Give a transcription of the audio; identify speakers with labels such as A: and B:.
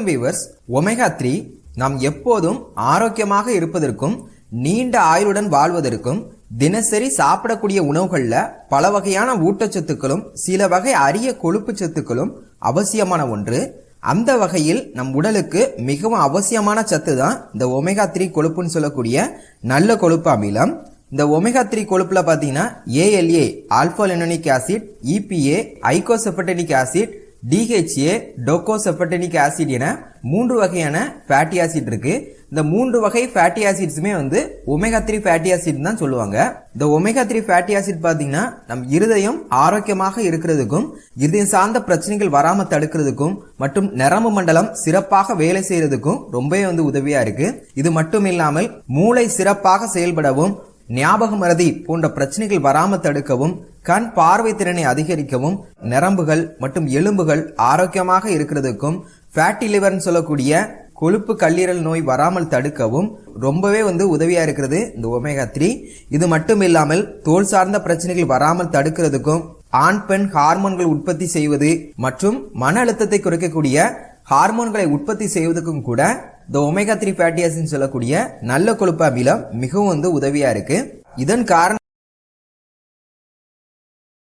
A: Viewers, omega 3 நாம் எப்போதும் ஆரோக்கியமாக இருப்பதற்கும் நீண்ட ஆயுளுடன் வாழ்வதற்கும் தினசரி சாப்பிடக்கூடிய உணவுகள்ல பல வகையான ஊட்டச்சத்துக்களும் சில வகை அரிய கொழுப்பு சத்துக்களும் அவசியமான ஒன்று. அந்த வகையில் நம் உடலுக்கு மிகவும் அவசியமான சத்து தான் இந்த ஒமேகா 3 கொழுப்புன்னு சொல்லக்கூடிய நல்ல கொழுப்பு அமிலம். இந்த ஒமேகா 3 கொழுப்புல பாத்தீங்கன்னா ALA alpha linolenic acid, EPA eicosapentaenoic acid, DHA docosahexaenoic acid என 3 வகையான ஃபேட்டி ஆசிட் இருக்கு. இந்த 3 வகை ஃபேட்டி ஆசிட்ஸுமே ஒமேகா 3 ஃபேட்டி ஆசிட் தான் சொல்லுவாங்க. இந்த ஒமேகா 3 ஃபேட்டி ஆசிட் பாத்தீங்கன்னா நம் இருதயம் ஆரோக்கியமாக இருக்கிறதுக்கும் இருதயம் சார்ந்த பிரச்சனைகள் வராம தடுக்கிறதுக்கும் மற்றும் நரம்பு மண்டலம் சிறப்பாக வேலை செய்யறதுக்கும் ரொம்பவே உதவியா இருக்கு. இது மட்டும் இல்லாமல் மூளை சிறப்பாக செயல்படவும் ஞாபக மறதி போன்ற பிரச்சனைகள் வராம தடுக்கவும் கண் பார்வை திறனை அதிகரிக்கவும் நரம்புகள் மற்றும் எலும்புகள் ஆரோக்கியமாக இருக்கிறதுக்கும் ஃபேட்டி லிவர்னு சொல்லக்கூடிய கொழுப்பு கல்லீரல் நோய் வராமல் தடுக்கவும் ரொம்பவே உதவியா இருக்கிறது இந்த ஒமேகா 3. இது மட்டும் இல்லாமல் தோல் சார்ந்த பிரச்சனைகள் வராமல் தடுக்கிறதுக்கும் ஆண் பெண் ஹார்மோன்கள் உற்பத்தி செய்வது மற்றும் மன அழுத்தத்தை குறைக்கக்கூடிய ஹார்மோன்களை உற்பத்தி செய்வதற்கும் கூட இந்த ஒமேகா 3 ஃபேட்டி ஆசிட் சொல்லக்கூடிய நல்ல கொழுப்பு அமிலம் மிகவும் உதவியா இருக்கு. இதன் காரணம்